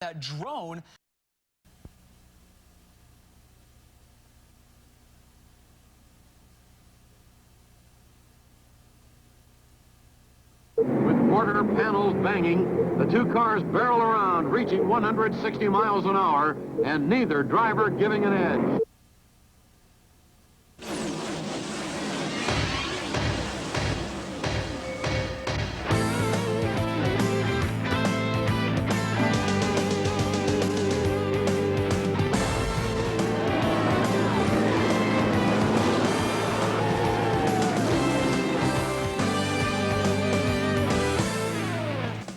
that drone. With quarter panels banging, the two cars barrel around, reaching 160 miles an hour, and neither driver giving an edge.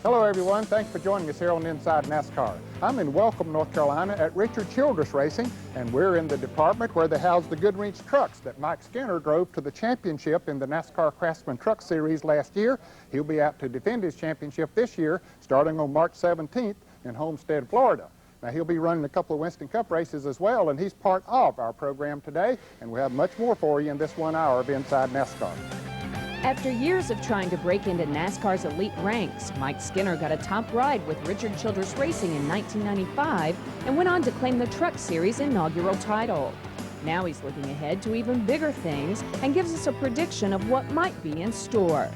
Hello everyone, thanks for joining us here on Inside NASCAR. I'm in Welcome, North Carolina at Richard Childress Racing, and we're in the department where they house the Goodwrench trucks that Mike Skinner drove to the championship in the NASCAR Craftsman Truck Series last year. He'll be out to defend his championship this year, starting on March 17th in Homestead, Florida. Now, he'll be running a couple of Winston Cup races as well, and he's part of our program today, and we have much more for you in this 1 hour of Inside NASCAR. After years of trying to break into NASCAR's elite ranks, Mike Skinner got a top ride with Richard Childress Racing in 1995 and went on to claim the Truck Series inaugural title. Now he's looking ahead to even bigger things and gives us a prediction of what might be in store.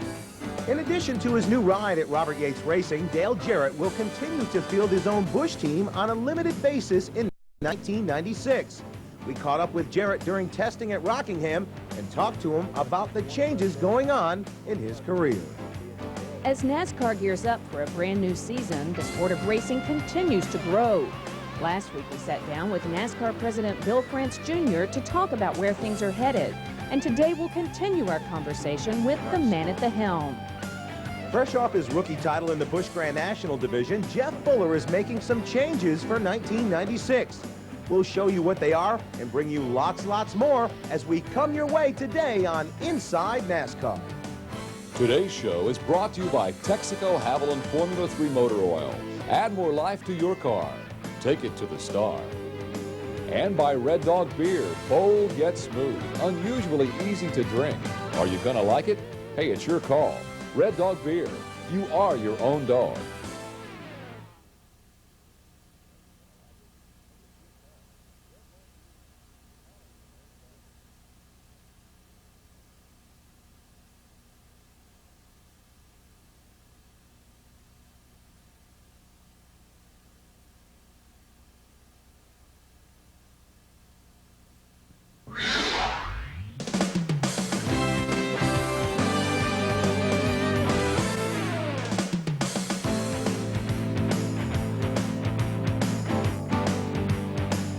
In addition to his new ride at Robert Yates Racing, Dale Jarrett will continue to field his own Busch team on a limited basis in 1996. We caught up with Jarrett during testing at Rockingham and talked to him about the changes going on in his career. As NASCAR gears up for a brand new season, the sport of racing continues to grow. Last week we sat down with NASCAR President Bill France Jr. to talk about where things are headed. And today we'll continue our conversation with the man at the helm. Fresh off his rookie title in the Busch Grand National Division, Jeff Fuller is making some changes for 1996. We'll show you what they are and bring you lots more as we come your way today on Inside NASCAR. Today's show is brought to you by Texaco Haviland Formula 3 Motor Oil. Add more life to your car. Take it to the star. And by Red Dog Beer, bold yet smooth, unusually easy to drink. Are you gonna like it? Hey, it's your call. Red Dog Beer, you are your own dog.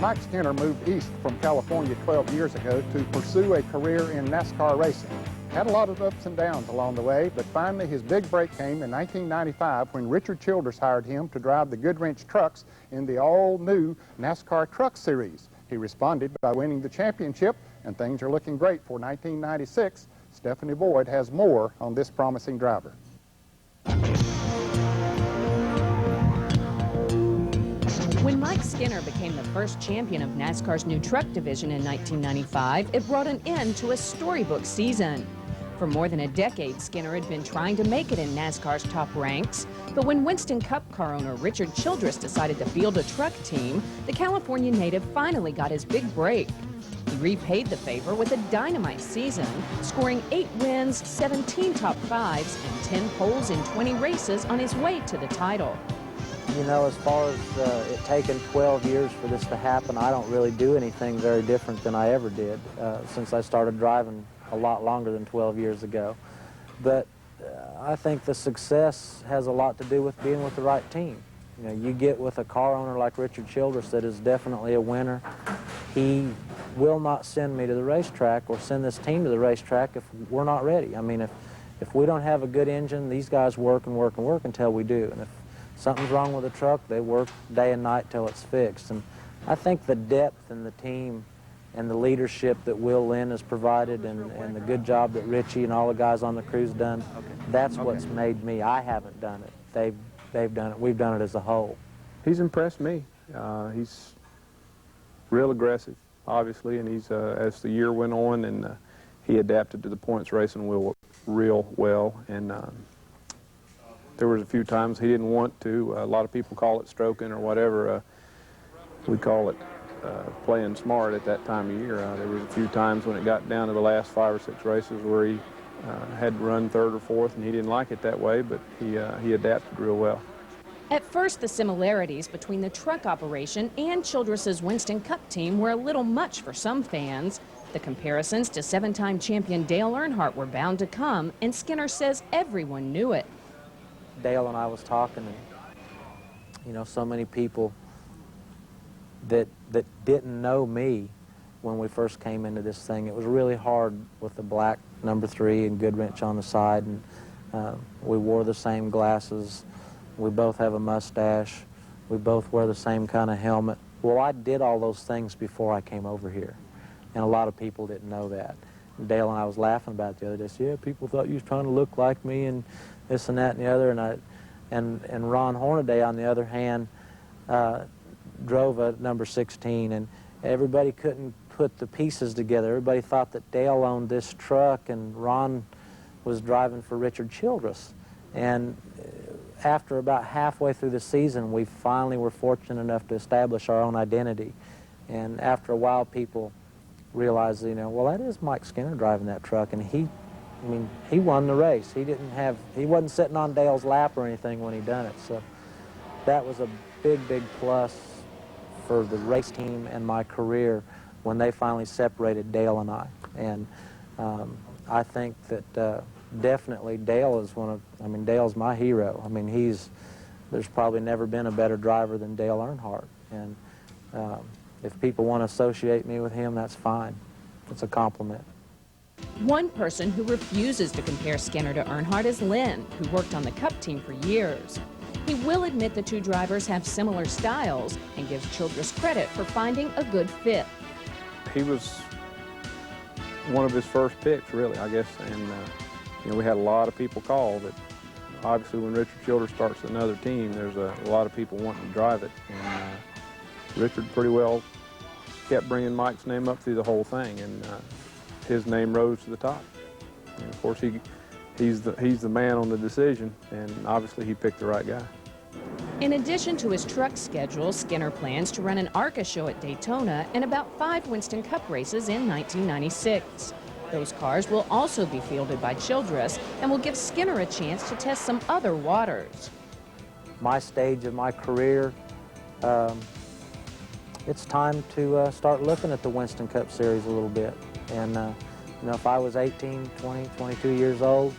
Mike Skinner moved east from California 12 years ago to pursue a career in NASCAR racing. Had a lot of ups and downs along the way, but finally his big break came in 1995 when Richard Childress hired him to drive the Goodwrench trucks in the all-new NASCAR Truck Series. He responded by winning the championship, and things are looking great for 1996. Stephanie Boyd has more on this promising driver. When Mike Skinner became the first champion of NASCAR's new truck division in 1995, it brought an end to a storybook season. For more than a decade, Skinner had been trying to make it in NASCAR's top ranks, but when Winston Cup car owner Richard Childress decided to field a truck team, the California native finally got his big break. He repaid the favor with a dynamite season, scoring 8 wins, 17 top fives, and 10 poles in 20 races on his way to the title. You know, as far as it taking 12 years for this to happen, I don't really do anything very different than I ever did since I started driving a lot longer than 12 years ago. But I think the success has a lot to do with being with the right team. You know, you get with a car owner like Richard Childress that is definitely a winner. He will not send me to the racetrack or send this team to the racetrack if we're not ready. I mean, if we don't have a good engine, these guys work and work and work until we do. And if something's wrong with the truck, they work day and night till it's fixed. And I think the depth in the team and the leadership that Will Lynn has provided and the good job that Richie and all the guys on the crew's done, that's what's made me. I haven't done it. They've done it. We've done it as a whole. He's impressed me. He's real aggressive, obviously, and he's as the year went on, and he adapted to the points racing real well. And there was a few times he didn't want to. A lot of people call it stroking or whatever. We call it playing smart at that time of year. There was a few times when it got down to the last 5 or 6 races where he had to run 3rd or 4th, and he didn't like it that way, but he adapted real well. At first, the similarities between the truck operation and Childress's Winston Cup team were a little much for some fans. The comparisons to 7-time champion Dale Earnhardt were bound to come, and Skinner says everyone knew it. Dale and I was talking, and you know, so many people that didn't know me when we first came into this thing. It was really hard with the black number 3 and Goodwrench on the side, and we wore the same glasses. We both have a mustache. We both wear the same kind of helmet. Well, I did all those things before I came over here, and a lot of people didn't know that. And Dale and I was laughing about it the other day. So, yeah, people thought you was trying to look like me and this and that and the other. And Ron Hornaday, on the other hand, drove a number 16, and everybody couldn't put the pieces together. Everybody thought that Dale owned this truck and Ron was driving for Richard Childress. And after about halfway through the season, we finally were fortunate enough to establish our own identity. And after a while, people realized, you know, well, that is Mike Skinner driving that truck, and he won the race. He wasn't sitting on Dale's lap or anything when he done it. So that was a big, big plus for the race team and my career when they finally separated Dale and I. And I think that definitely Dale is Dale's my hero. I mean, there's probably never been a better driver than Dale Earnhardt. And if people want to associate me with him, that's fine. It's a compliment. One person who refuses to compare Skinner to Earnhardt is Lynn, who worked on the Cup team for years. He will admit the two drivers have similar styles and gives Childress credit for finding a good fit. He was one of his first picks, really, I guess, and you know, we had a lot of people call that. Obviously, when Richard Childress starts another team, there's a lot of people wanting to drive it, and Richard pretty well kept bringing Mike's name up through the whole thing, and his name rose to the top. And of course, he's the man on the decision, and obviously he picked the right guy. In addition to his truck schedule, Skinner plans to run an ARCA show at Daytona and about 5 Winston Cup races in 1996. Those cars will also be fielded by Childress and will give Skinner a chance to test some other waters. My stage of my career, it's time to start looking at the Winston Cup Series a little bit. And you know, if I was 18, 20, 22 years old,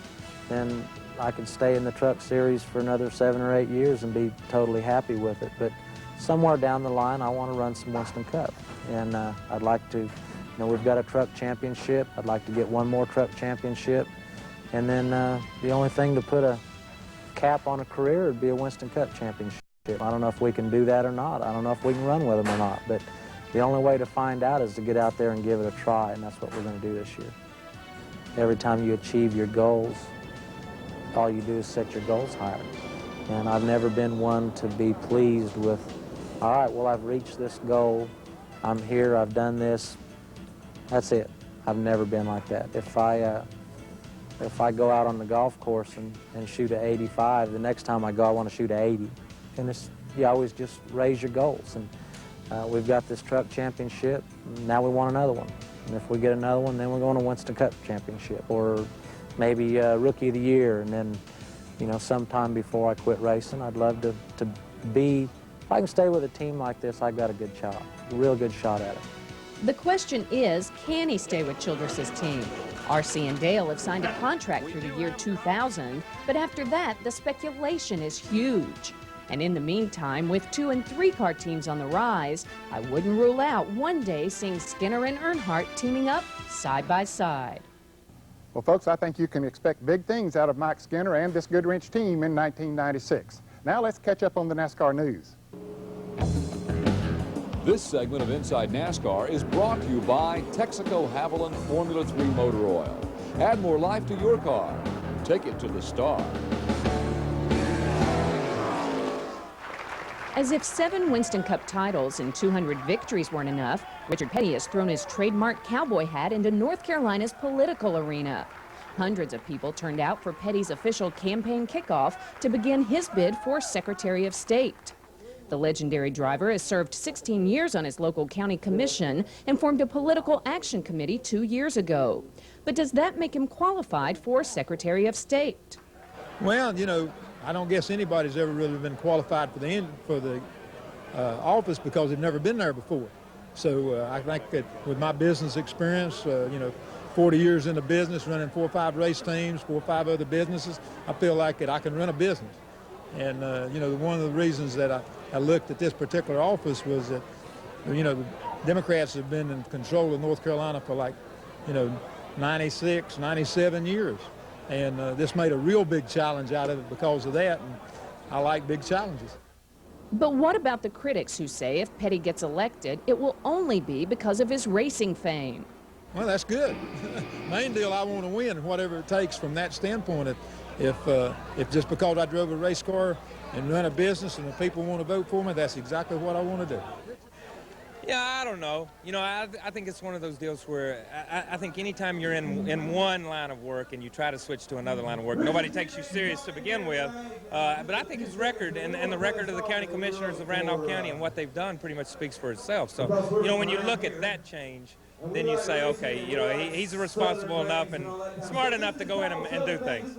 then I could stay in the truck series for another 7 or 8 years and be totally happy with it. But somewhere down the line, I want to run some Winston Cup. And I'd like to, you know, we've got a truck championship. I'd like to get one more truck championship. And then the only thing to put a cap on a career would be a Winston Cup championship. I don't know if we can do that or not. I don't know if we can run with them or not. But the only way to find out is to get out there and give it a try, and that's what we're going to do this year. Every time you achieve your goals, all you do is set your goals higher. And I've never been one to be pleased with, all right, well, I've reached this goal. I'm here, I've done this. That's it. I've never been like that. If I go out on the golf course and shoot a 85, the next time I go, I want to shoot a 80. And you always just raise your goals. And we've got this truck championship, now we want another one. And if we get another one, then we're going to Winston Cup championship, or maybe Rookie of the Year. And then, you know, sometime before I quit racing, I'd love to be, if I can stay with a team like this, I've got a good shot, a real good shot at it. The question is, can he stay with Childress's team? RC and Dale have signed a contract through the year 2000, but after that, the speculation is huge. And in the meantime, with 2- and 3-car teams on the rise, I wouldn't rule out one day seeing Skinner and Earnhardt teaming up side by side. Well, folks, I think you can expect big things out of Mike Skinner and this Goodwrench team in 1996. Now let's catch up on the NASCAR news. This segment of Inside NASCAR is brought to you by Texaco Haviland Formula 3 Motor Oil. Add more life to your car. Take it to the star. As if 7 Winston Cup titles and 200 victories weren't enough, Richard Petty has thrown his trademark cowboy hat into North Carolina's political arena. Hundreds of people turned out for Petty's official campaign kickoff to begin his bid for Secretary of State. The legendary driver has served 16 years on his local county commission and formed a political action committee 2 years ago. But does that make him qualified for Secretary of State? Well, you know, I don't guess anybody's ever really been qualified for the office because they've never been there before. So I think that with my business experience, you know, 40 years in the business, running 4 or 5 race teams, 4 or 5 other businesses, I feel like that I can run a business. And, you know, one of the reasons that I looked at this particular office was that, you know, the Democrats have been in control of North Carolina for like, you know, 96, 97 years. And this made a real big challenge out of it because of that, and I like big challenges. But what about the critics who say if Petty gets elected, it will only be because of his racing fame? Well, that's good. Main deal, I want to win, whatever it takes from that standpoint. If just because I drove a race car and run a business and the people want to vote for me, that's exactly what I want to do. Yeah, I don't know. You know, I think it's one of those deals where I think anytime you're in one line of work and you try to switch to another line of work, nobody takes you serious to begin with. But I think his record and the record of the county commissioners of Randolph County and what they've done pretty much speaks for itself. So, you know, when you look at that change, then you say, okay, you know, he's responsible enough and smart enough to go in and do things.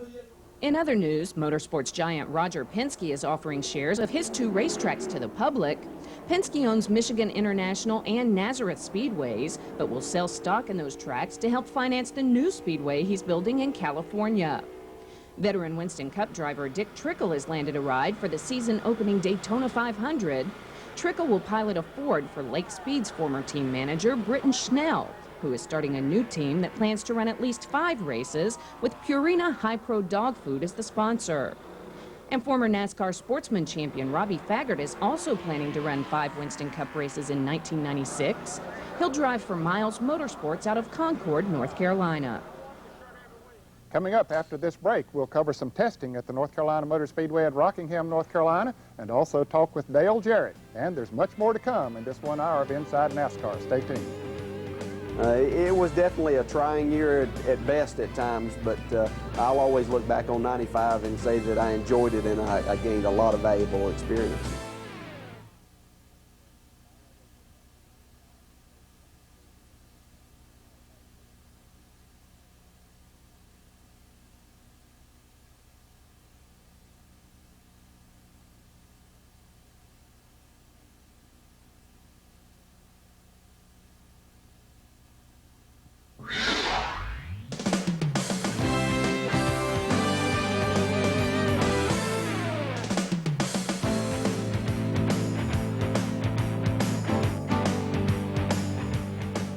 In other news, motorsports giant Roger Penske is offering shares of his 2 racetracks to the public. Penske owns Michigan International and Nazareth Speedways, but will sell stock in those tracks to help finance the new speedway he's building in California. Veteran Winston Cup driver Dick Trickle has landed a ride for the season-opening Daytona 500. Trickle will pilot a Ford for Lake Speed's former team manager Britton Schnell, who is starting a new team that plans to run at least 5 races with Purina High Pro Dog Food as the sponsor. And former NASCAR sportsman champion Robbie Faggart is also planning to run 5 Winston Cup races in 1996. He'll drive for Miles Motorsports out of Concord, North Carolina. Coming up after this break, we'll cover some testing at the North Carolina Motor Speedway at Rockingham, North Carolina, and also talk with Dale Jarrett. And there's much more to come in this 1 hour of Inside NASCAR. Stay tuned. It was definitely a trying year at best at times, but I'll always look back on 95 and say that I enjoyed it and I gained a lot of valuable experience.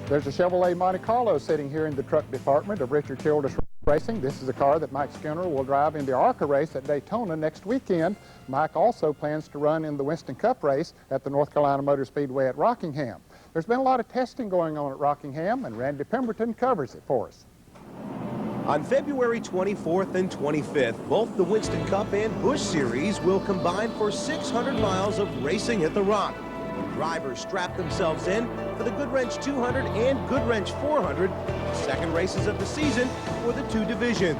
There's a Chevrolet Monte Carlo sitting here in the truck department of Richard Childress Racing. This is a car that Mike Skinner will drive in the ARCA race at Daytona next weekend. Mike also plans to run in the Winston Cup race at the North Carolina Motor Speedway at Rockingham. There's been a lot of testing going on at Rockingham, and Randy Pemberton covers it for us. On February 24th and 25th, both the Winston Cup and Busch Series will combine for 600 miles of racing at the Rock. Drivers strap themselves in for the Goodwrench 200 and Goodwrench 400, the second races of the season for the 2 divisions.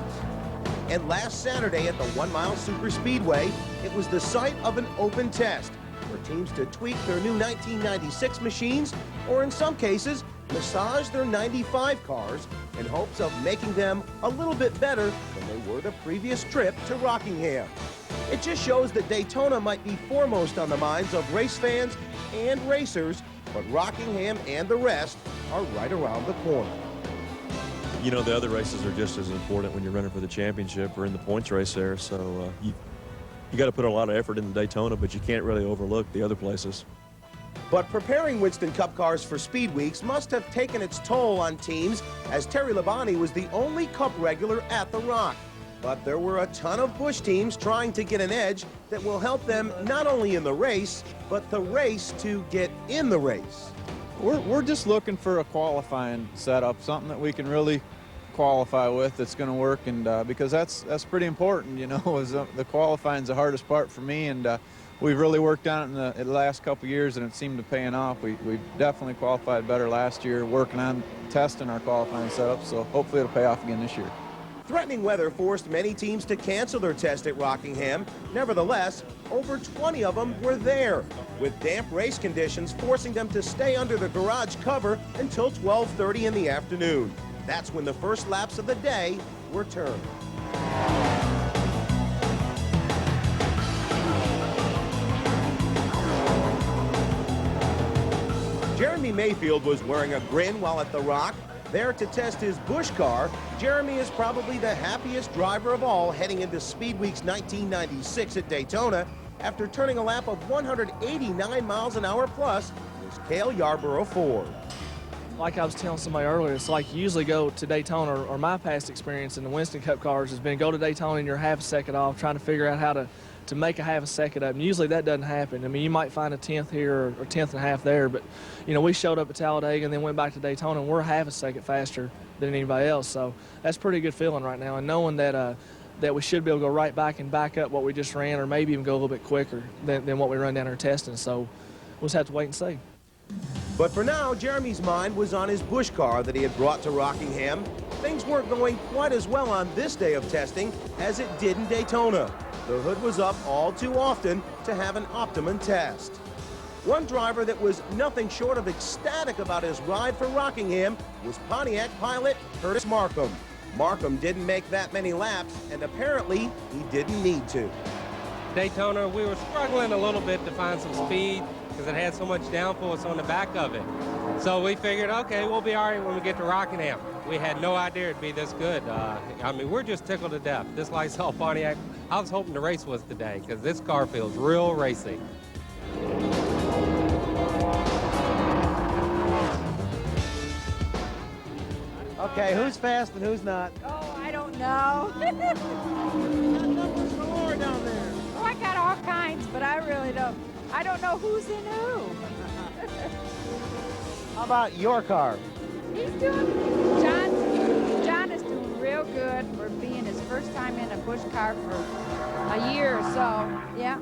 And last Saturday at the 1 Mile Super Speedway, it was the site of an open test for teams to tweak their new 1996 machines, or in some cases, massage their 95 cars in hopes of making them a little bit better than they were the previous trip to Rockingham. It just shows that Daytona might be foremost on the minds of race fans and racers, but Rockingham and the rest are right around the corner. You know, the other races are just as important when you're running for the championship or in the points race there, so you got to put a lot of effort into Daytona, but you can't really overlook the other places. But preparing Winston Cup cars for Speed Weeks must have taken its toll on teams, as Terry Labonte was the only Cup regular at the Rock. But there were a ton of Busch teams trying to get an edge that will help them not only in the race, but the race to get in the race. We're just looking for a qualifying setup, something that we can really qualify with that's going to work, and because that's pretty important, you know. Is the qualifying is the hardest part for me, and we've really worked on it in the last couple of years, and it seemed to paying off. We definitely qualified better last year, working on testing our qualifying setup, so hopefully it'll pay off again this year. Threatening weather forced many teams to cancel their test at Rockingham. Nevertheless, over 20 of them were there, with damp race conditions forcing them to stay under the garage cover until 12:30 in the afternoon. That's when the first laps of the day were turned. Jeremy Mayfield was wearing a grin while at the Rock. There to test his Busch car, Jeremy is probably the happiest driver of all heading into Speed Week's 1996 at Daytona after turning a lap of 189 miles an hour plus in his Cale Yarborough Ford. Like I was telling somebody earlier, it's like you usually go to Daytona, or my past experience in the Winston Cup cars has been go to Daytona and you're half a second off trying to figure out how to make a half a second up. And usually that doesn't happen. I mean, you might find a tenth here or tenth and a half there, but, you know, we showed up at Talladega and then went back to Daytona and we're half a second faster than anybody else. So that's a pretty good feeling right now. And knowing that that we should be able to go right back and back up what we just ran, or maybe even go a little bit quicker than what we run down there testing. So we'll just have to wait and see. But for now, Jeremy's mind was on his Busch car that he had brought to Rockingham. Things weren't going quite as well on this day of testing as it did in Daytona. The hood was up all too often to have an optimum test. One driver that was nothing short of ecstatic about his ride for Rockingham was Pontiac pilot Curtis Markham. Markham didn't make that many laps, and apparently he didn't need to. Daytona, we were struggling a little bit to find some speed because it had so much downforce on the back of it. So we figured, okay, we'll be all right when we get to Rockingham. We had no idea it'd be this good. I mean, we're just tickled to death. This Lysol Pontiac, I was hoping the race was today because this car feels real racy. Okay, who's fast and who's not? Oh, I don't know. Numbers galore down there. Oh, I got all kinds, but I really don't. I don't know who's in who. How about your car? He's doing, John is doing real good for being his first time in a Busch car for a year or so. Yeah,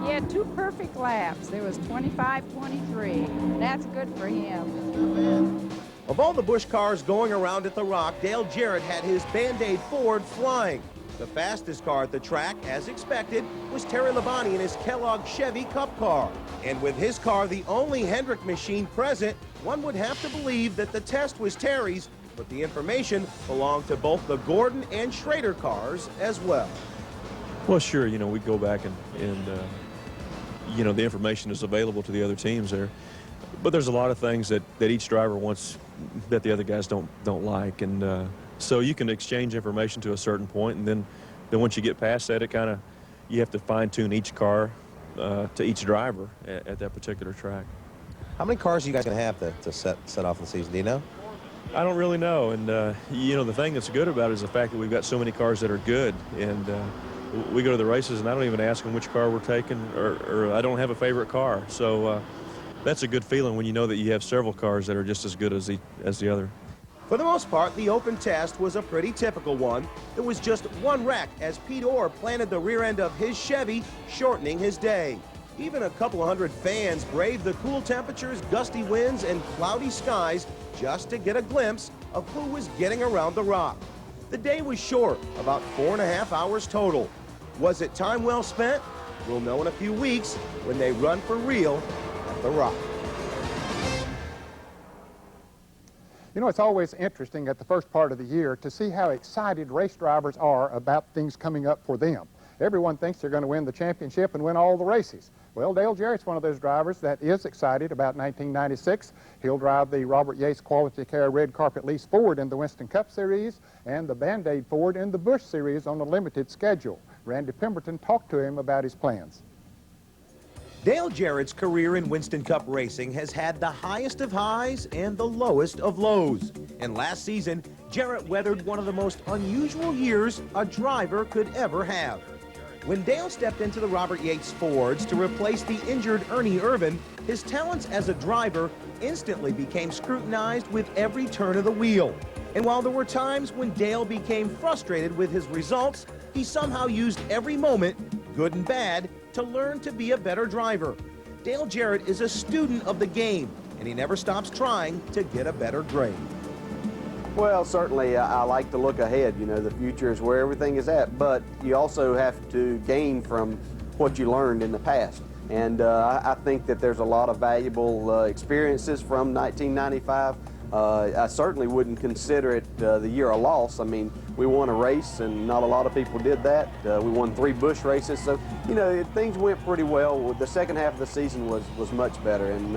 he had 2 perfect laps. There was 25-23. That's good for him. Of all the Busch cars going around at the Rock, Dale Jarrett had his Band-Aid Ford flying. The fastest car at the track, as expected, was Terry Labonte in his Kellogg Chevy Cup car. And with his car the only Hendrick machine present, one would have to believe that the test was Terry's, but the information belonged to both the Gordon and Schrader cars as well. Well, sure, you know, we go back and you know, the information is available to the other teams there. But there's a lot of things that each driver wants that the other guys don't like, and so you can exchange information to a certain point, and then once you get past that, it kind of, you have to fine-tune each car to each driver at that particular track. How many cars are you guys going to have to set off the season? Do you know? I don't really know, and you know, the thing that's good about it is the fact that we've got so many cars that are good, and we go to the races and I don't even ask them which car we're taking, or I don't have a favorite car, so that's a good feeling when you know that you have several cars that are just as good as the other. For the most part, the open test was a pretty typical one. There was just one wreck as Pete Orr planted the rear end of his Chevy, shortening his day. Even a couple of hundred fans braved the cool temperatures, gusty winds, and cloudy skies just to get a glimpse of who was getting around the Rock. The day was short, about 4.5 hours total. Was it time well spent? We'll know in a few weeks when they run for real at the Rock. You know, it's always interesting at the first part of the year to see how excited race drivers are about things coming up for them. Everyone thinks they're going to win the championship and win all the races. Well, Dale Jarrett's one of those drivers that is excited about 1996. He'll drive the Robert Yates Quality Care Red Carpet Lease Ford in the Winston Cup Series and the Band-Aid Ford in the Busch Series on a limited schedule. Randy Pemberton talked to him about his plans. Dale Jarrett's career in Winston Cup racing has had the highest of highs and the lowest of lows. And last season, Jarrett weathered one of the most unusual years a driver could ever have. When Dale stepped into the Robert Yates Fords to replace the injured Ernie Irvin, his talents as a driver instantly became scrutinized with every turn of the wheel. And while there were times when Dale became frustrated with his results, he somehow used every moment, good and bad, to learn to be a better driver. Dale Jarrett is a student of the game, and he never stops trying to get a better grade. Well, certainly I like to look ahead. You know, the future is where everything is at, but you also have to gain from what you learned in the past. And I think that there's a lot of valuable experiences from 1995. I certainly wouldn't consider it the year of loss. I mean, we won a race, and not a lot of people did that. We won 3 Busch races, so, you know, things went pretty well. The second half of the season was much better, and,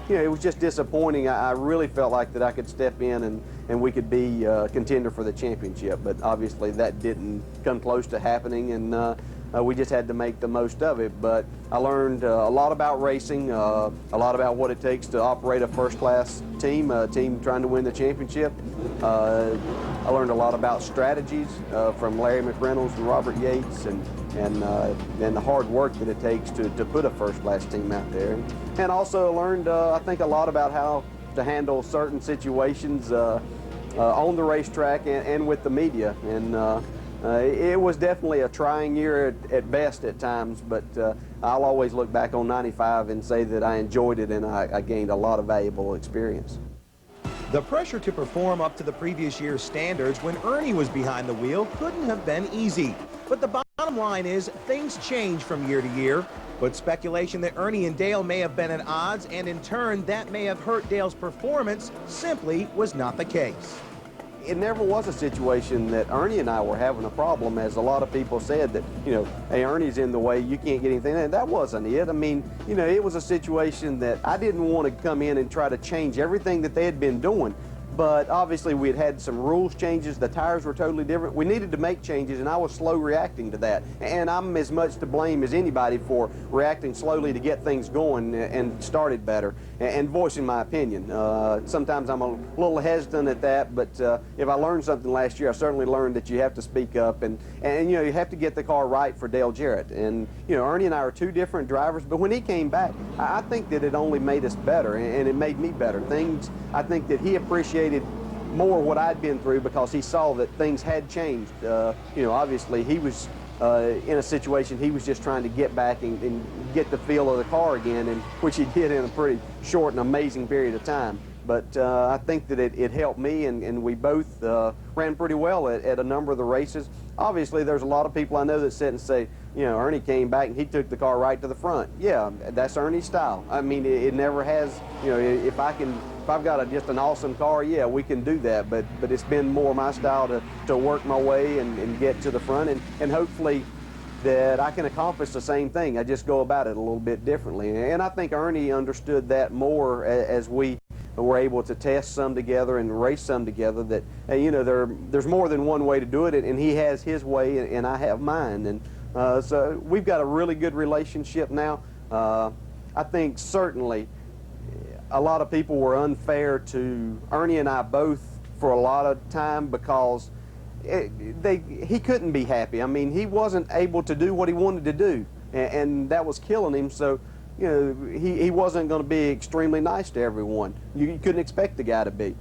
you know, it was just disappointing. I really felt like that I could step in and we could be a contender for the championship, but obviously that didn't come close to happening, and we just had to make the most of it. But I learned a lot about racing, a lot about what it takes to operate a first-class team, a team trying to win the championship. I learned a lot about strategies from Larry McReynolds and Robert Yates, and the hard work that it takes to put a first-class team out there. And also learned, I think, a lot about how to handle certain situations on the racetrack and with the media. And it was definitely a trying year at best at times, but I'll always look back on 95 and say that I enjoyed it and I gained a lot of valuable experience. The pressure to perform up to the previous year's standards when Ernie was behind the wheel couldn't have been easy. But the bottom line is things change from year to year. But speculation that Ernie and Dale may have been at odds, and in turn that may have hurt Dale's performance, simply was not the case. It never was a situation that Ernie and I were having a problem, as a lot of people said that, you know, hey, Ernie's in the way, you can't get anything. And that wasn't it. I mean, you know, it was a situation that I didn't want to come in and try to change everything that they had been doing. But obviously we had had some rules changes, the tires were totally different. We needed to make changes, and I was slow reacting to that. And I'm as much to blame as anybody for reacting slowly to get things going and started better and voicing my opinion. Sometimes I'm a little hesitant at that, but if I learned something last year, I certainly learned that you have to speak up and you know, you have to get the car right for Dale Jarrett. And you know, Ernie and I are 2 different drivers, but when he came back, I think that it only made us better, and it made me better. Things, I think that he appreciated more what I'd been through because he saw that things had changed. You know, obviously he was in a situation he was just trying to get back and get the feel of the car again, and which he did in a pretty short and amazing period of time. But I think that it helped me, and we both ran pretty well at a number of the races. Obviously, there's a lot of people I know that sit and say, you know, Ernie came back and he took the car right to the front. Yeah, that's Ernie's style. I mean, it never has, you know, if I've got just an awesome car, yeah, we can do that. But it's been more my style to work my way and get to the front, and hopefully that I can accomplish the same thing. I just go about it a little bit differently. And I think Ernie understood that more as we were able to test some together and race some together, that, you know, there's more than one way to do it, and he has his way and I have mine. And so we've got a really good relationship now. I think certainly a lot of people were unfair to Ernie and I both for a lot of time because he couldn't be happy. I mean, he wasn't able to do what he wanted to do, and that was killing him. So, you know, he wasn't going to be extremely nice to everyone. You couldn't expect the guy to be.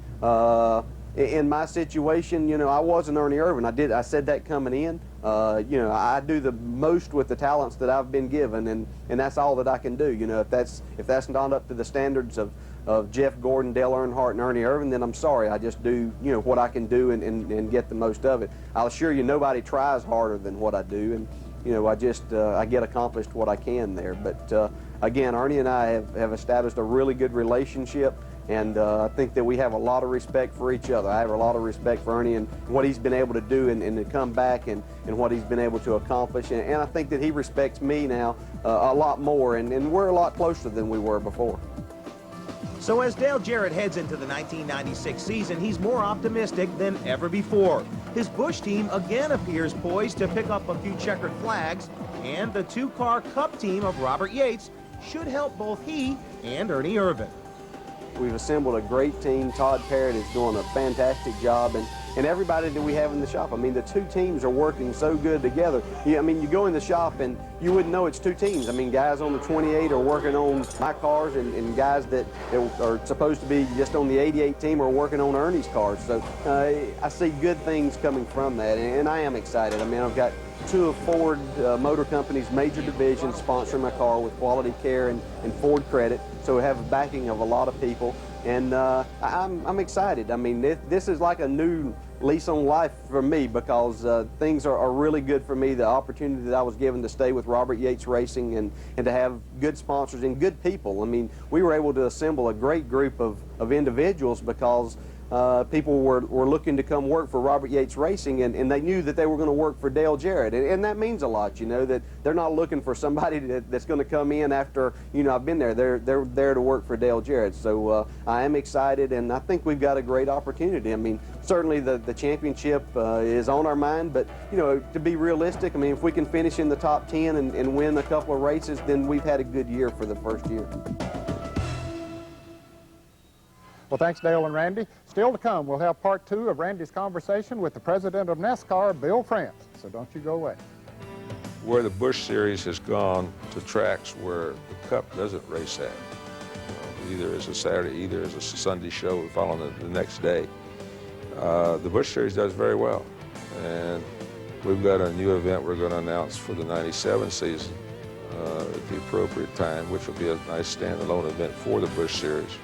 In my situation, you know, I wasn't Ernie Irvan. I said that coming in. You know, I do the most with the talents that I've been given, and that's all that I can do. You know, if that's not up to the standards of Jeff Gordon, Dale Earnhardt, and Ernie Irvan, then I'm sorry. I just do, you know, what I can do and get the most of it. I'll assure you, nobody tries harder than what I do, and you know, I get accomplished what I can there. But again, Ernie and I have established a really good relationship. And I think that we have a lot of respect for each other. I have a lot of respect for Ernie and what he's been able to do and to come back and what he's been able to accomplish. And I think that he respects me now a lot more, and we're a lot closer than we were before. So as Dale Jarrett heads into the 1996 season, he's more optimistic than ever before. His Busch team again appears poised to pick up a few checkered flags, and the 2-car Cup team of Robert Yates should help both he and Ernie Irvan. We've assembled a great team. Todd Parrott is doing a fantastic job, and everybody that we have in the shop. I mean, the 2 teams are working so good together. I mean, you go in the shop and you wouldn't know it's 2 teams. I mean, guys on the 28 are working on my cars, and guys that are supposed to be just on the 88 team are working on Ernie's cars. So I see good things coming from that, and I am excited. I mean, I've got two of Ford Motor Company's major divisions sponsoring my car with quality care and Ford credit. So we have a backing of a lot of people. And I'm excited. I mean, this is like a new lease on life for me because things are really good for me. The opportunity that I was given to stay with Robert Yates Racing and to have good sponsors and good people. I mean, we were able to assemble a great group of individuals because people were looking to come work for Robert Yates Racing, and they knew that they were going to work for Dale Jarrett, and that means a lot, you know, that they're not looking for somebody that's going to come in after, you know, I've been there. They're there to work for Dale Jarrett. So I am excited, and I think we've got a great opportunity. I mean, certainly the championship is on our mind, but, you know, to be realistic, I mean, if we can finish in the top 10 and win a couple of races, then we've had a good year for the first year. Well, thanks, Dale and Randy. Still to come, we'll have part 2 of Randy's conversation with the president of NASCAR, Bill France. So don't you go away. Where the Busch Series has gone to tracks where the Cup doesn't race at, either as a Saturday, either as a Sunday show following the next day. The Busch Series does very well. And we've got a new event we're going to announce for the 97 season at the appropriate time, which will be a nice standalone event for the Busch Series.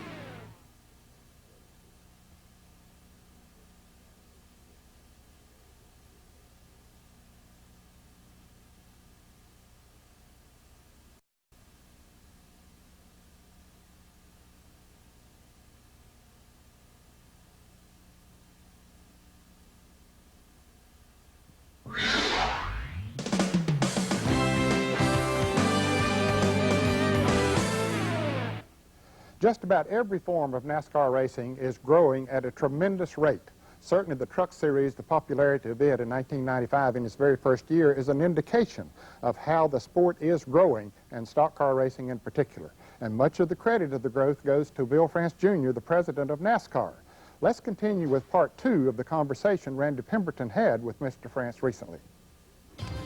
Just about every form of NASCAR racing is growing at a tremendous rate. Certainly the Truck Series, the popularity of it in 1995 in its very first year, is an indication of how the sport is growing, and stock car racing in particular. And much of the credit of the growth goes to Bill France Jr., the president of NASCAR. Let's continue with part 2 of the conversation Randy Pemberton had with Mr. France recently.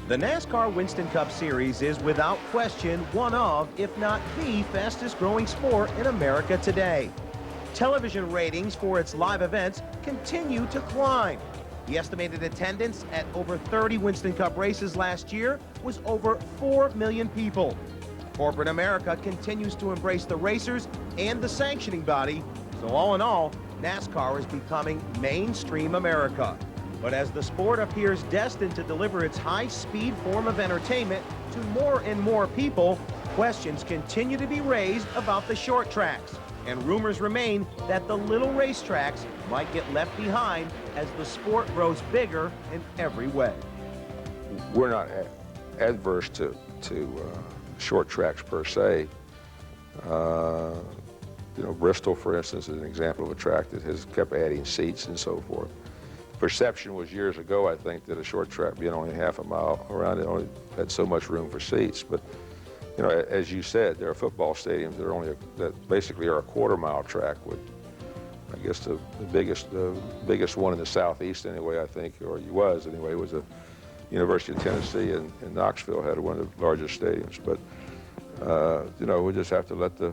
The NASCAR Winston Cup Series is without question one of, if not the fastest growing sport in America today. Television ratings for its live events continue to climb. The estimated attendance at over 30 Winston Cup races last year was over 4 million people. Corporate America continues to embrace the racers and the sanctioning body, so all in all, NASCAR is becoming mainstream America. But as the sport appears destined to deliver its high-speed form of entertainment to more and more people, questions continue to be raised about the short tracks, and rumors remain that the little racetracks might get left behind as the sport grows bigger in every way. We're not adverse to short tracks per se. You know, Bristol, for instance, is an example of a track that has kept adding seats and so forth. Perception was years ago, I think, that a short track being only half a mile around it only had so much room for seats. But, you know, as you said, there are football stadiums that are only that basically are a quarter-mile track. With, I guess the biggest one in the southeast, anyway, I think, or it was anyway, was the University of Tennessee in Knoxville had one of the largest stadiums. But you know, we just have to let the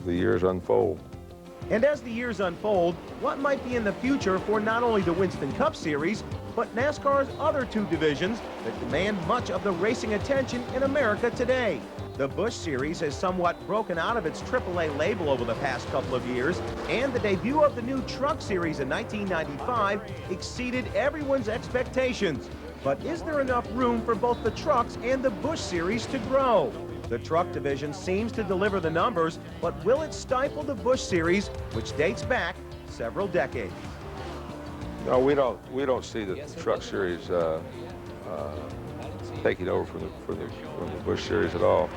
years unfold. And as the years unfold, what might be in the future for not only the Winston Cup Series, but NASCAR's other 2 divisions that demand much of the racing attention in America today? The Busch Series has somewhat broken out of its AAA label over the past couple of years, and the debut of the new Truck Series in 1995 exceeded everyone's expectations. But is there enough room for both the trucks and the Busch Series to grow? The truck division seems to deliver the numbers, but will it stifle the Busch Series, which dates back several decades? No, we don't see the Truck Series taking over from the Busch Series at all.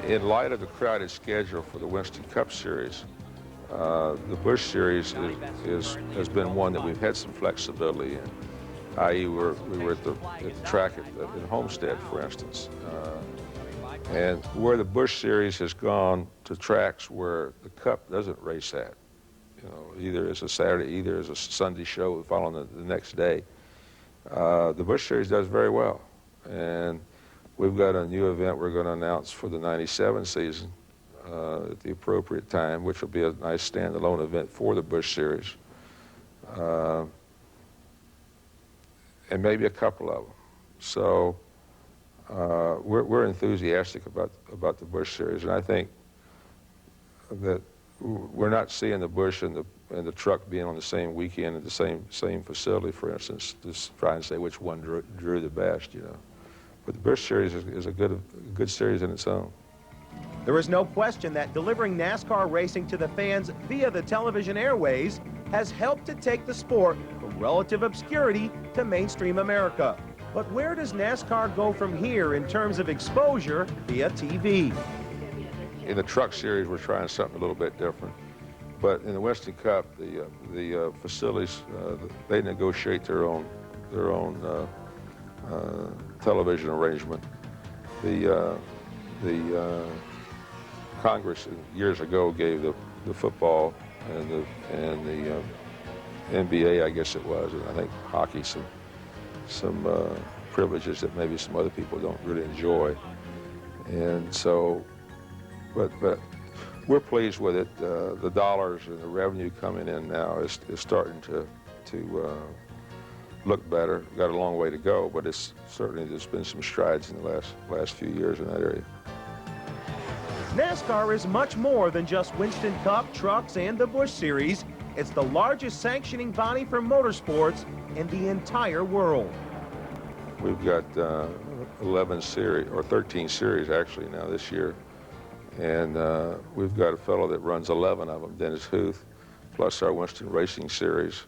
In light of the crowded schedule for the Winston Cup Series, the Busch Series has been one that we've had some flexibility in. I.e., we were at the track at Homestead, for instance. And where the Busch Series has gone to tracks where the Cup doesn't race at, you know, either as a Saturday, either as a Sunday show following the next day, the Busch Series does very well. And we've got a new event we're going to announce for the 97 season at the appropriate time, which will be a nice standalone event for the Busch Series. and maybe a couple of them. So we're enthusiastic about the Busch Series, and I think that we're not seeing the Busch and the truck being on the same weekend at the same facility, for instance, to try and say which one drew the best, you know. But the Busch Series is a good series in its own. There is no question that delivering NASCAR racing to the fans via the television airways has helped to take the sport from relative obscurity to mainstream America. But where does NASCAR go from here in terms of exposure via TV? In the truck series, we're trying something a little bit different. But in the Winston Cup, the facilities, they negotiate their own television arrangement. The Congress years ago gave the football and the NBA, I guess it was, and I think hockey some privileges that maybe some other people don't really enjoy. And so, but we're pleased with it. The dollars and the revenue coming in now is starting to look better. We've got a long way to go, but it's certainly there's been some strides in the last few years in that area. NASCAR is much more than just Winston Cup, trucks, and the Busch Series. It's the largest sanctioning body for motorsports in the entire world. We've got 11 series, or 13 series actually now this year. And we've got a fellow that runs 11 of them, Dennis Huth, plus our Winston Racing Series.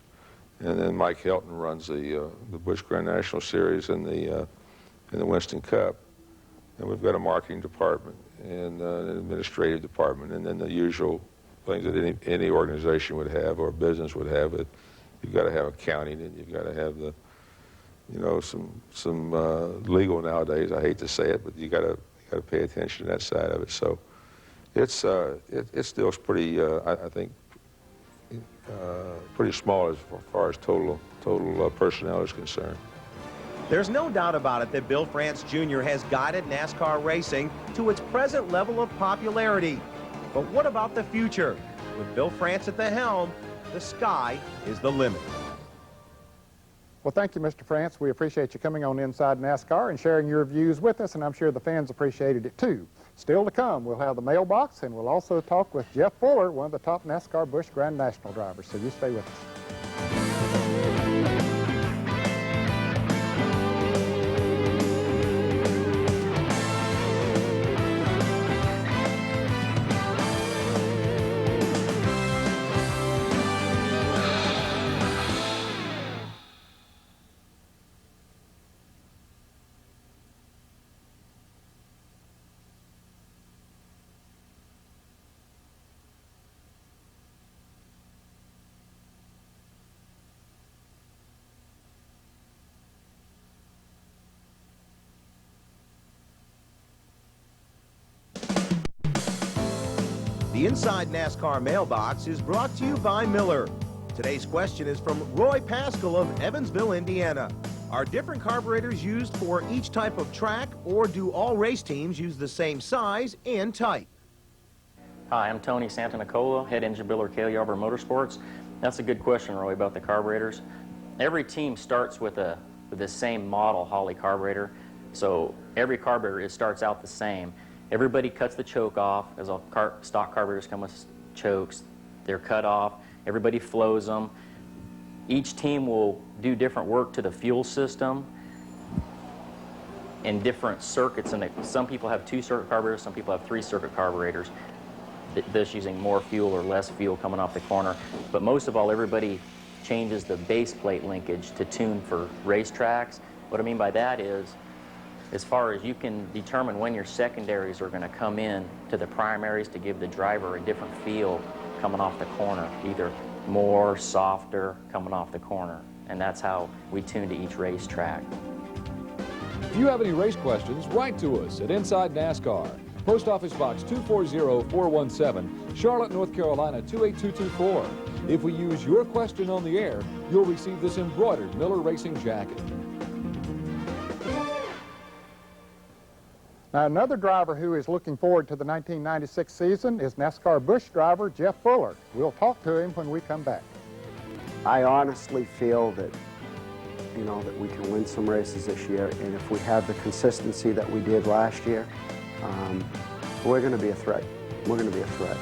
And then Mike Helton runs the Busch Grand National Series and the Winston Cup. And we've got a marketing department and an administrative department, and then the usual things that any organization would have or business would have. You've got to have accounting, and you've got to have the, you know, some legal nowadays. I hate to say it, but you got to pay attention to that side of it. So it's still pretty, I think, pretty small as far as total personnel is concerned. There's no doubt about it that Bill France Jr. has guided NASCAR racing to its present level of popularity. But what about the future? With Bill France at the helm, the sky is the limit. Well, thank you, Mr. France. We appreciate you coming on Inside NASCAR and sharing your views with us, and I'm sure the fans appreciated it too. Still to come, we'll have the mailbox, and we'll also talk with Jeff Fuller, one of the top NASCAR Busch Grand National drivers, so you stay with us. The Inside NASCAR mailbox is brought to you by Miller. Today's question is from Roy Pascal of Evansville, Indiana. Are different carburetors used for each type of track, or do all race teams use the same size and type? Hi, I'm Tony Santanicola, head engine builder, Kellogg Motorsports. That's a good question, Roy, about the carburetors. Every team starts with the same model Holley carburetor, so every carburetor, it starts out the same. Everybody cuts the choke off, as all stock carburetors come with chokes. They're cut off. Everybody flows them. Each team will do different work to the fuel system in different circuits. And some people have 2-circuit carburetors, some people have 3-circuit carburetors. This using more fuel or less fuel coming off the corner. But most of all, everybody changes the base plate linkage to tune for racetracks. What I mean by that is, as far as you can determine when your secondaries are going to come in to the primaries to give the driver a different feel coming off the corner, either more, softer, coming off the corner. And that's how we tune to each racetrack. If you have any race questions, write to us at Inside NASCAR. Post Office Box 240417, Charlotte, North Carolina 28224. If we use your question on the air, you'll receive this embroidered Miller Racing jacket. Now, another driver who is looking forward to the 1996 season is NASCAR Busch driver Jeff Fuller. We'll talk to him when we come back. I honestly feel that you know, that we can win some races this year, and if we have the consistency that we did last year, we're going to be a threat. We're going to be a threat.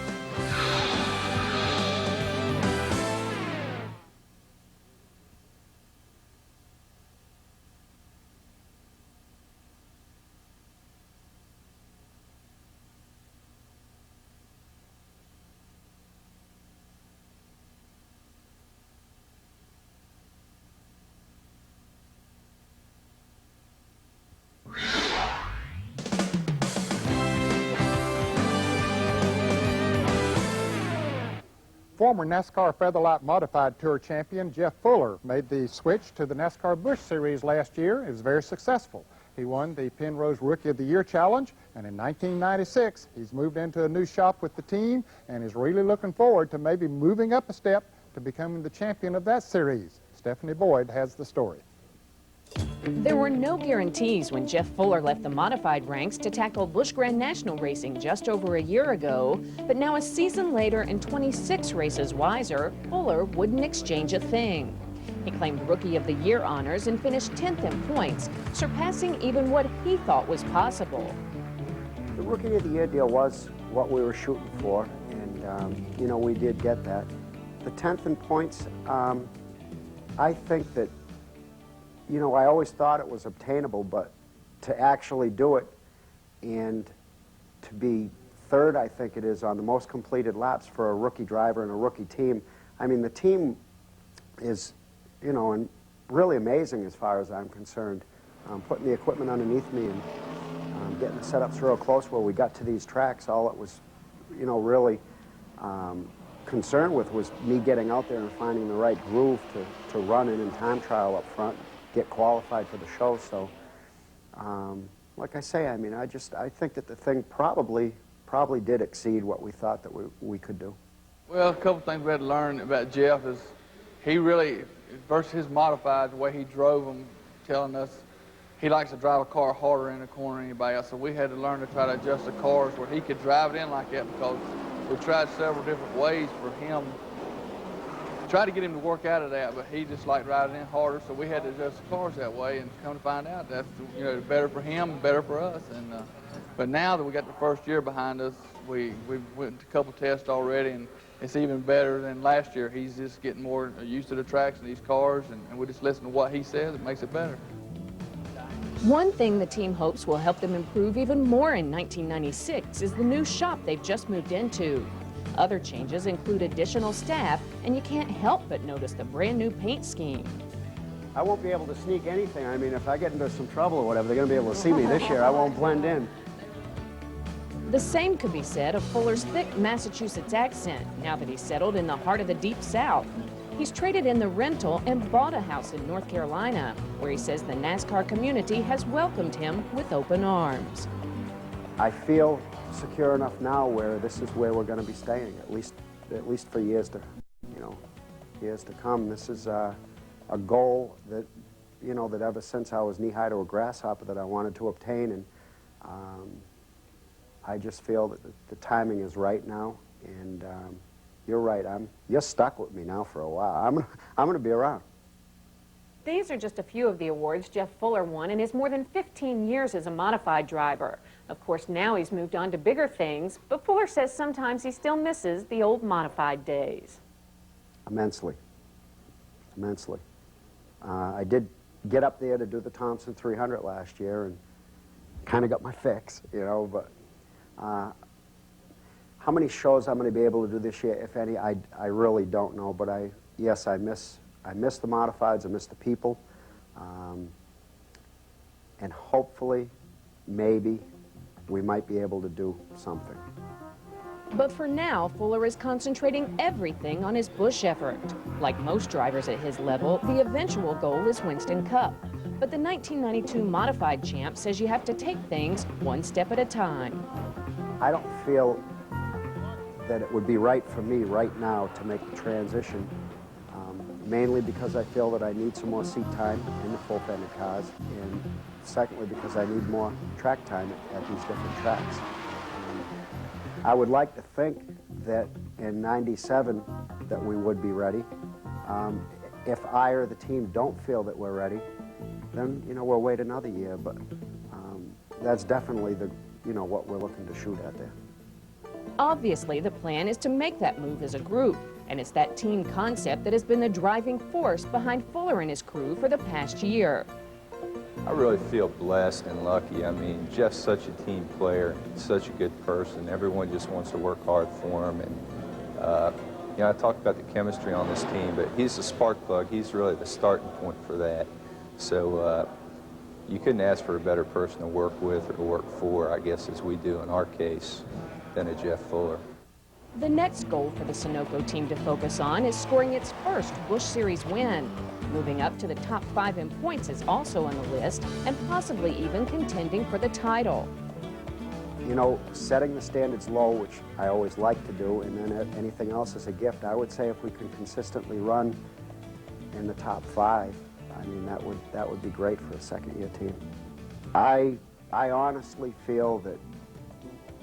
Former NASCAR Featherlight Modified Tour champion Jeff Fuller made the switch to the NASCAR Busch Series last year. It was very successful. He won the Penrose Rookie of the Year Challenge, and in 1996, he's moved into a new shop with the team and is really looking forward to maybe moving up a step to becoming the champion of that series. Stephanie Boyd has the story. There were no guarantees when Jeff Fuller left the modified ranks to tackle Busch Grand National racing just over a year ago. But now a season later and 26 races wiser, Fuller wouldn't exchange a thing. He claimed Rookie of the Year honors and finished 10th in points, surpassing even what he thought was possible. The Rookie of the Year deal was what we were shooting for, and you know, we did get that. The 10th in points, I think that, you know, I always thought it was obtainable, but to actually do it and to be third, I think it is, on the most completed laps for a rookie driver and a rookie team. I mean, the team is, you know, and really amazing as far as I'm concerned. Putting the equipment underneath me and getting the setups real close where we got to these tracks, all it was, you know, really concerned with was me getting out there and finding the right groove to run in time trial up front, get qualified for the show. So, like I say, I mean, I think that the thing probably did exceed what we thought that we could do. Well, a couple things we had to learn about Jeff is he really, versus his modified, the way he drove them, telling us he likes to drive a car harder in the corner than anybody else. So we had to learn to try to adjust the cars where he could drive it in like that, because we tried several different ways for him. Tried to get him to work out of that, but he just liked riding in harder, so we had to adjust the cars that way, and come to find out that's, you know, better for him and better for us. And but now that we got the first year behind us, we went to a couple tests already, and it's even better than last year. He's just getting more used to the tracks and these cars, and we just listen to what he says. It makes it better. One thing the team hopes will help them improve even more in 1996 is the new shop they've just moved into. Other changes include additional staff, and you can't help but notice the brand new paint scheme. I won't be able to sneak anything. I mean, if I get into some trouble or whatever, they're going to be able to see me this year. I won't blend in. The same could be said of Fuller's thick Massachusetts accent now that he's settled in the heart of the Deep South. He's traded in the rental and bought a house in North Carolina, where he says the NASCAR community has welcomed him with open arms. I feel secure enough now where this is where we're going to be staying, at least for years to, you know, years to come. This is a goal that, you know, that ever since I was knee-high to a grasshopper that I wanted to obtain, and I just feel that the timing is right now, and you're right. You're stuck with me now for a while. I'm going to be around. These are just a few of the awards Jeff Fuller won in his more than 15 years as a modified driver. Of course, now he's moved on to bigger things, but Fuller says sometimes he still misses the old modified days. Immensely. Immensely. I did get up there to do the Thompson 300 last year and kind of got my fix, you know, but how many shows I'm going to be able to do this year, if any, I really don't know, but yes, I miss the modifieds, I miss the people, and hopefully, maybe, we might be able to do something. But for now, Fuller is concentrating everything on his Busch effort. Like most drivers at his level, the eventual goal is Winston Cup. But the 1992 modified champ says you have to take things one step at a time. I don't feel that it would be right for me right now to make the transition, mainly because I feel that I need some more seat time in the full-fended cars, and secondly because I need more track time at these different tracks. I would like to think that in '97 that we would be ready. If I or the team don't feel that we're ready, then, you know, we'll wait another year. But that's definitely the, you know, what we're looking to shoot at there. Obviously, the plan is to make that move as a group, and it's that team concept that has been the driving force behind Fuller and his crew for the past year. I really feel blessed and lucky. I mean, Jeff's such a team player, such a good person. Everyone just wants to work hard for him. And, you know, I talked about the chemistry on this team, but he's the spark plug. He's really the starting point for that. So you couldn't ask for a better person to work with or to work for, I guess, as we do in our case, than a Jeff Fuller. The next goal for the Sunoco team to focus on is scoring its first Busch Series win. Moving up to the top 5 in points is also on the list, and possibly even contending for the title. You know, setting the standards low, which I always like to do, and then anything else is a gift. I would say if we can consistently run in the top 5, I mean, that would be great for a second-year team. I honestly feel that,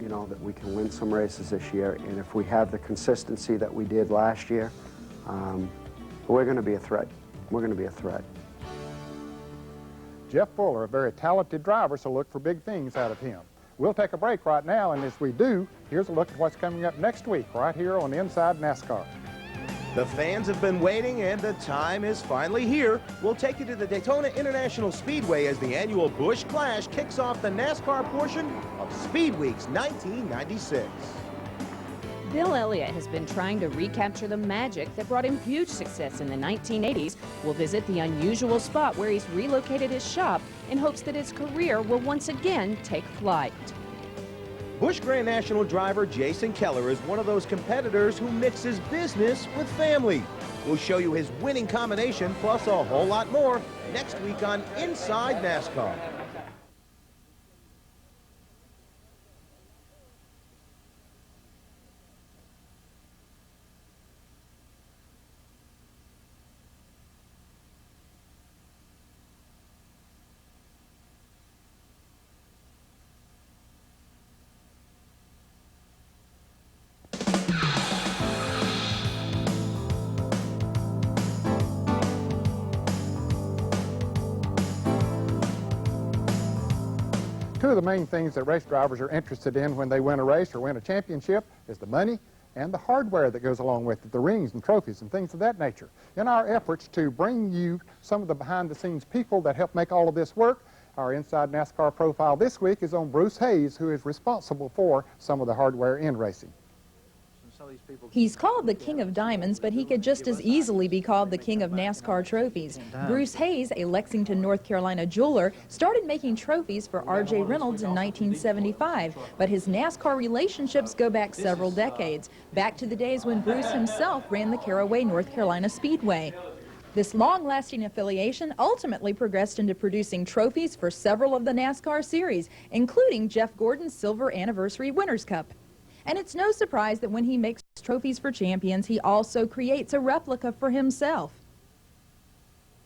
you know, that we can win some races this year, and if we have the consistency that we did last year, we're going to be a threat. We're going to be a threat. Jeff Fuller, a very talented driver, so look for big things out of him. We'll take a break right now, and as we do, here's a look at what's coming up next week right here on Inside NASCAR. The fans have been waiting, and the time is finally here. We'll take you to the Daytona International Speedway as the annual Busch Clash kicks off the NASCAR portion of Speed Weeks 1996. Bill Elliott has been trying to recapture the magic that brought him huge success in the 1980s. We'll visit the unusual spot where he's relocated his shop in hopes that his career will once again take flight. Busch Grand National driver Jason Keller is one of those competitors who mixes business with family. We'll show you his winning combination plus a whole lot more next week on Inside NASCAR. Two of the main things that race drivers are interested in when they win a race or win a championship is the money and the hardware that goes along with it, the rings and trophies and things of that nature. In our efforts to bring you some of the behind-the-scenes people that help make all of this work, our Inside NASCAR profile this week is on Bruce Hayes, who is responsible for some of the hardware in racing. He's called the King of Diamonds, but he could just as easily be called the King of NASCAR trophies. Bruce Hayes, a Lexington, North Carolina jeweler, started making trophies for R.J. Reynolds in 1975, but his NASCAR relationships go back several decades, back to the days when Bruce himself ran the Caraway, North Carolina Speedway. This long-lasting affiliation ultimately progressed into producing trophies for several of the NASCAR series, including Jeff Gordon's Silver Anniversary Winners' Cup. And it's no surprise that when he makes trophies for champions, he also creates a replica for himself.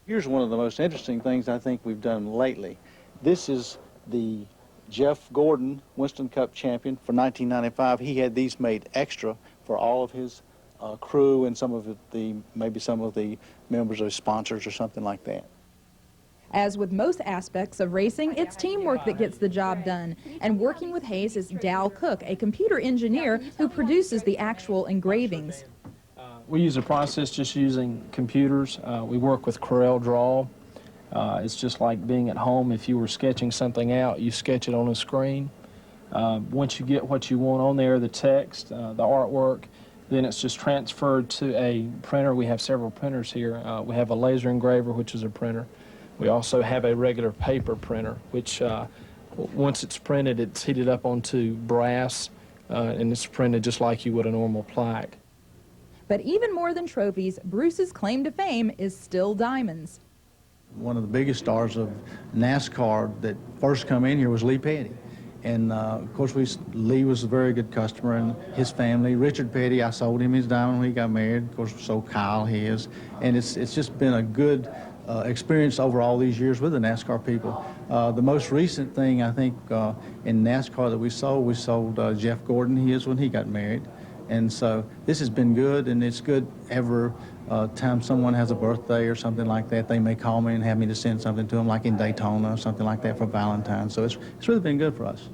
Here's one of the most interesting things I think we've done lately. This is the Jeff Gordon Winston Cup champion for 1995. He had these made extra for all of his crew and maybe some of the members of his sponsors or something like that. As with most aspects of racing, it's teamwork that gets the job done. And working with Hayes is Dal Cook, a computer engineer who produces the actual engravings. We use a process just using computers. We work with Corel Draw. It's just like being at home. If you were sketching something out, you sketch it on a screen. Once you get what you want on there, the text, the artwork, then it's just transferred to a printer. We have several printers here. We have a laser engraver, which is a printer. We also have a regular paper printer, which once it's printed, it's heated up onto brass, and it's printed just like you would a normal plaque. But even more than trophies, Bruce's claim to fame is still diamonds. One of the biggest stars of NASCAR that first come in here was Lee Petty. And of course, Lee was a very good customer, and his family. Richard Petty, I sold him his diamond when he got married. Of course, sold Kyle his. And it's just been a good experience over all these years with the NASCAR people. The most recent thing, I think, in NASCAR that we sold Jeff Gordon his when he got married. And so this has been good, and it's good every time someone has a birthday or something like that, they may call me and have me to send something to them, like in Daytona or something like that for Valentine's. So it's really been good for us.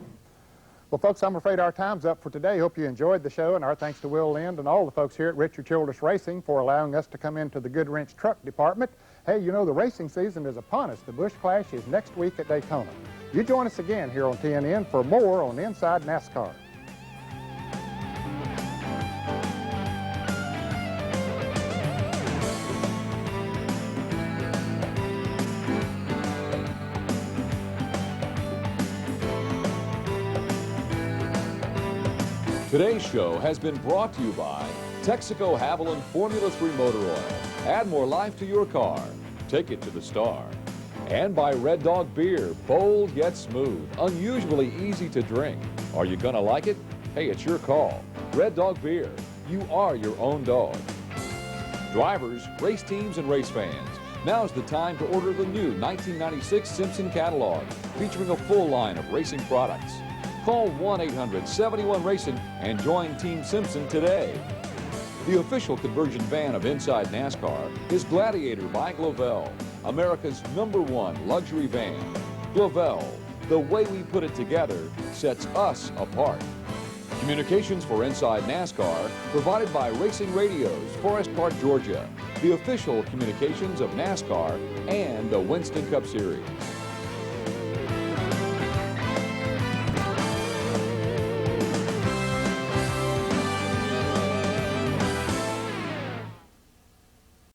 Well, folks, I'm afraid our time's up for today. Hope you enjoyed the show, and our thanks to Will Lind and all the folks here at Richard Childress Racing for allowing us to come into the Good Wrench Truck Department. Hey, you know, the racing season is upon us. The Busch Clash is next week at Daytona. You join us again here on TNN for more on Inside NASCAR. Today's show has been brought to you by Texaco Haviland Formula 3 Motor Oil. Add more life to your car. Take it to the star. And by Red Dog Beer, bold yet smooth, unusually easy to drink. Are you gonna like it? Hey, it's your call. Red Dog Beer, you are your own dog. Drivers, race teams, and race fans, now's the time to order the new 1996 Simpson catalog, featuring a full line of racing products. Call 1-800-71-RACING and join Team Simpson today. The official conversion van of Inside NASCAR is Gladiator by Glovell, America's #1 luxury van. Glovell, the way we put it together sets us apart. Communications for Inside NASCAR provided by Racing Radios, Forest Park, Georgia, the official communications of NASCAR and the Winston Cup Series.